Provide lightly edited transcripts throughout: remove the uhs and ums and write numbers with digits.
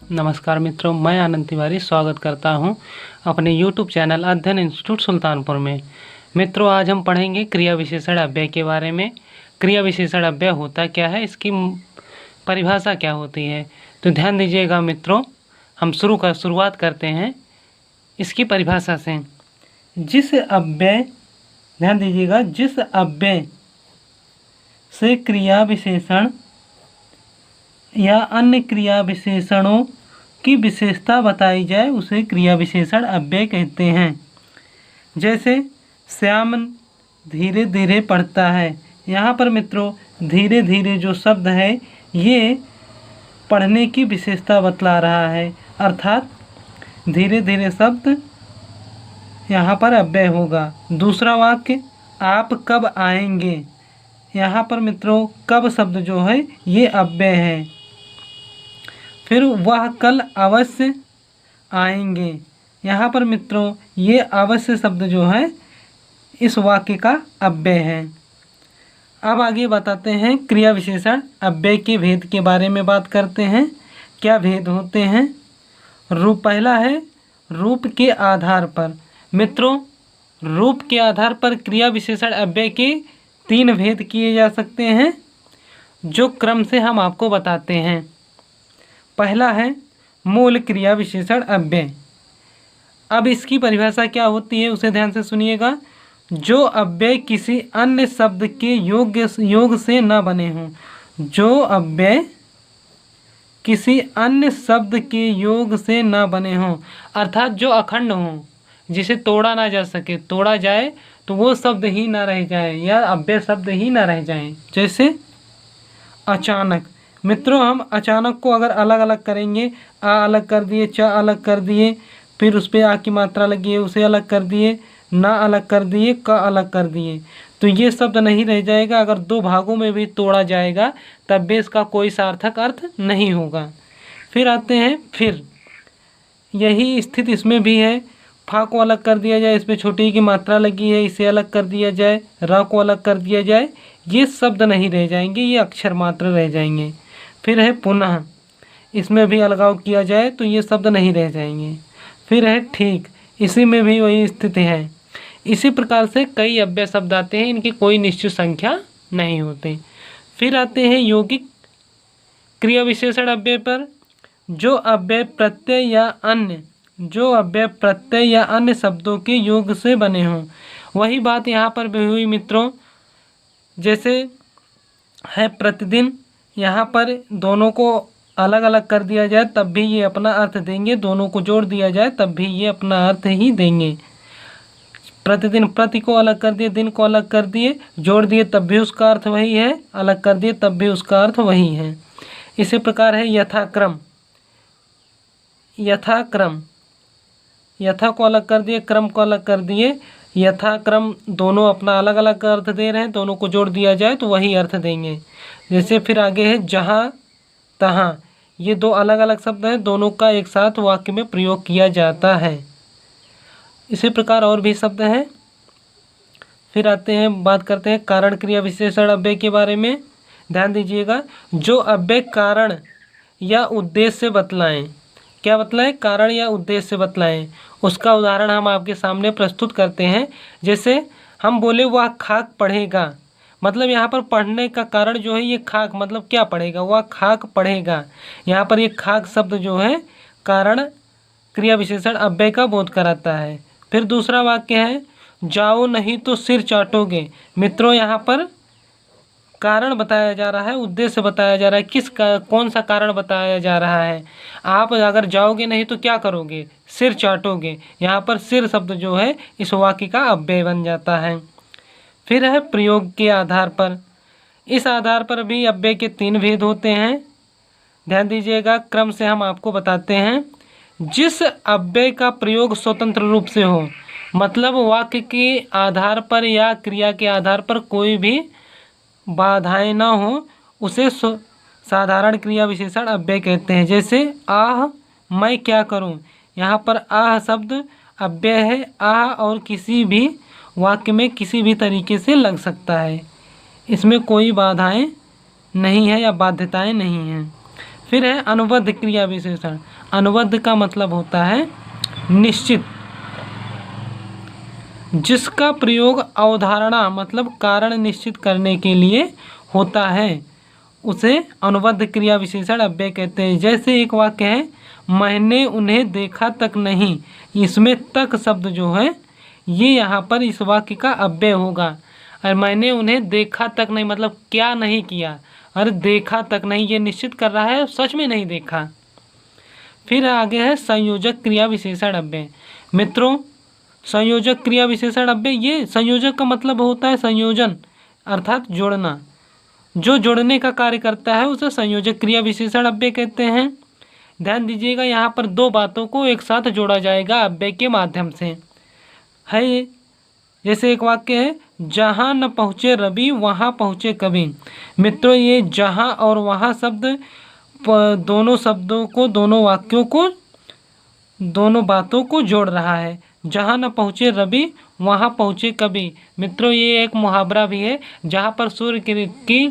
नमस्कार मित्रों, मैं आनंद तिवारी स्वागत करता हूं अपने YouTube चैनल अध्ययन इंस्टीट्यूट सुल्तानपुर में। मित्रों, आज हम पढ़ेंगे क्रिया विशेषण अव्यय के बारे में। क्रिया विशेषण अव्यय होता क्या है, इसकी परिभाषा क्या होती है, तो ध्यान दीजिएगा मित्रों। हम शुरुआत करते हैं इसकी परिभाषा से। जिस अव्यय, ध्यान दीजिएगा, जिस अव्यय से क्रिया विशेषण या अन्य क्रिया विशेषणों की विशेषता बताई जाए उसे क्रिया विशेषण अव्यय कहते हैं। जैसे श्याम धीरे धीरे पढ़ता है। यहाँ पर मित्रों धीरे धीरे जो शब्द है ये पढ़ने की विशेषता बतला रहा है, अर्थात धीरे धीरे शब्द यहाँ पर अव्यय होगा। दूसरा वाक्य, आप कब आएंगे, यहाँ पर मित्रों कब शब्द जो है ये अव्यय है। फिर वह कल अवश्य आएंगे, यहाँ पर मित्रों ये अवश्य शब्द जो है इस वाक्य का अव्यय है। अब आगे बताते हैं क्रिया विशेषण अव्यय के भेद के बारे में बात करते हैं। क्या भेद होते हैं? पहला है रूप के आधार पर। मित्रों, रूप के आधार पर क्रिया विशेषण अव्यय के 3 भेद किए जा सकते हैं, जो क्रम से हम आपको बताते हैं। पहला है मूल क्रिया विशेषण अव्यय। अब इसकी परिभाषा क्या होती है उसे ध्यान से सुनिएगा। जो अव्यय किसी अन्य शब्द के योग से न बने हों। जो अव्यय किसी अन्य शब्द के योग से न बने हों, अर्थात जो अखंड हों, जिसे तोड़ा ना जा सके, तोड़ा जाए तो वो शब्द ही ना रह जाए या अव्यय शब्द ही ना रह जाएं। जैसे अचानक। मित्रों, हम अचानक को अगर अलग अलग करेंगे, आ अलग कर दिए, च अलग कर दिए, फिर उस पर आ की मात्रा लगी है उसे अलग कर दिए, ना अलग कर दिए, क अलग कर दिए, तो ये शब्द नहीं रह जाएगा। अगर 2 भागों में भी तोड़ा जाएगा तब भी इसका कोई सार्थक अर्थ नहीं होगा। फिर आते हैं फिर। यही स्थिति इसमें भी है। फा को अलग कर दिया जाए, इसमें छोटी की मात्रा लगी है, इसे अलग कर दिया जाए, रा को अलग कर दिया जाए, ये शब्द नहीं रह जाएंगे, ये अक्षर मात्र रह जाएंगे। फिर है पुनः, इसमें भी अलगाव किया जाए तो ये शब्द नहीं रह जाएंगे। फिर है ठीक, इसी में भी वही स्थिति है। इसी प्रकार से कई अव्यय शब्द आते हैं, इनकी कोई निश्चित संख्या नहीं होती। फिर आते हैं यौगिक क्रिया विशेषण अव्यय पर। जो अव्यय प्रत्यय या अन्य शब्दों के योग से बने हों। वही बात यहाँ पर भी हुई मित्रों। जैसे है प्रतिदिन, यहाँ पर दोनों को अलग अलग कर दिया जाए तब भी ये अपना अर्थ देंगे, दोनों को जोड़ दिया जाए तब भी ये अपना अर्थ ही देंगे। प्रतिदिन, प्रति को अलग कर दिए, दिन को अलग कर दिए, जोड़ दिए तब भी उसका अर्थ वही है, अलग कर दिए तब भी उसका अर्थ वही है। इसी प्रकार है यथाक्रम। यथा को अलग कर दिए, क्रम को अलग कर दिए, यथाक्रम दोनों अपना अलग अलग अर्थ दे रहे हैं, दोनों को जोड़ दिया जाए तो वही अर्थ देंगे। जैसे फिर आगे है जहाँ तहाँ। ये 2 अलग अलग शब्द हैं, दोनों का एक साथ वाक्य में प्रयोग किया जाता है। इसी प्रकार और भी शब्द हैं। फिर आते हैं, बात करते हैं कारण क्रिया विशेषण अव्यय के बारे में। ध्यान दीजिएगा, जो अव्यय कारण या उद्देश्य से बतलाएं। क्या बतलाएं? कारण या उद्देश्य से बतलाएं। उसका उदाहरण हम आपके सामने प्रस्तुत करते हैं। जैसे हम बोले वह खाक पढ़ेगा, मतलब यहाँ पर पढ़ने का कारण जो है ये खाक, मतलब क्या पढ़ेगा, वह खाक पढ़ेगा। यहाँ पर ये खाक शब्द जो है कारण क्रिया विशेषण अव्यय का बोध कराता है। फिर दूसरा वाक्य है जाओ नहीं तो सिर चाटोगे। मित्रों, यहाँ पर कारण बताया जा रहा है, उद्देश्य बताया जा रहा है। कौन सा कारण बताया जा रहा है? आप अगर जाओगे नहीं तो क्या करोगे? सिर चाटोगे। यहाँ पर सिर शब्द जो है इस वाक्य का अव्यय बन जाता है। फिर है प्रयोग के आधार पर। इस आधार पर भी अव्यय के 3 भेद होते हैं। ध्यान दीजिएगा, क्रम से हम आपको बताते हैं। जिस अव्यय का प्रयोग स्वतंत्र रूप से हो, मतलब वाक्य के आधार पर या क्रिया के आधार पर कोई भी बाधाएं ना हो, उसे साधारण क्रिया विशेषण अव्यय कहते हैं। जैसे आह मैं क्या करूं, यहाँ पर आह शब्द अव्यय है। आह और किसी भी वाक्य में किसी भी तरीके से लग सकता है, इसमें कोई बाधाएं नहीं है या बाध्यताएं नहीं हैं। फिर है अनुबद्ध क्रिया विशेषण। अनुबद्ध का मतलब होता है निश्चित, जिसका प्रयोग अवधारणा मतलब कारण निश्चित करने के लिए होता है, उसे अनुबद्ध क्रिया विशेषण अव्यय कहते हैं। जैसे एक वाक्य है, मैंने उन्हें देखा तक नहीं, इसमें तक शब्द जो है ये यहाँ पर इस वाक्य का अव्यय होगा। और मैंने उन्हें देखा तक नहीं मतलब क्या नहीं किया, और देखा तक नहीं ये निश्चित कर रहा है, सच में नहीं देखा। फिर आगे है संयोजक क्रिया विशेषण अव्यय। मित्रों, संयोजक क्रिया विशेषण अव्यय, ये संयोजक का मतलब होता है संयोजन अर्थात जोड़ना। जो जोड़ने का कार्य करता है उसे संयोजक क्रिया विशेषण अव्यय कहते हैं। ध्यान दीजिएगा, यहाँ पर दो बातों को एक साथ जोड़ा जाएगा अव्यय के माध्यम से। है ये, जैसे एक वाक्य है, जहाँ न पहुँचे रवि वहाँ पहुँचे कवि। मित्रों, ये जहाँ और वहाँ शब्द दोनों शब्दों को, दोनों वाक्यों को, दोनों बातों को जोड़ रहा है। जहाँ न पहुँचे रवि वहाँ पहुँचे कवि। मित्रों, ये एक मुहावरा भी है, जहाँ पर सूर्य की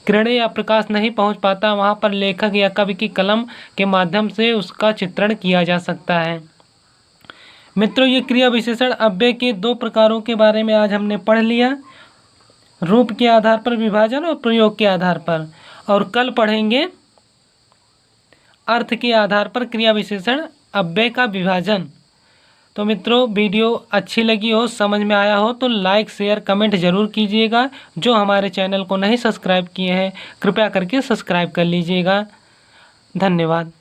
किरणें या प्रकाश नहीं पहुँच पाता, वहाँ पर लेखक या कवि की कलम के माध्यम से उसका चित्रण किया जा सकता है। मित्रों, ये क्रिया विशेषण अव्यय के दो प्रकारों के बारे में आज हमने पढ़ लिया, रूप के आधार पर विभाजन और प्रयोग के आधार पर। और कल पढ़ेंगे अर्थ के आधार पर क्रिया विशेषण अव्यय का विभाजन। तो मित्रों, वीडियो अच्छी लगी हो, समझ में आया हो तो लाइक शेयर कमेंट ज़रूर कीजिएगा। जो हमारे चैनल को नहीं सब्सक्राइब किए हैं कृपया करके सब्सक्राइब कर लीजिएगा। धन्यवाद।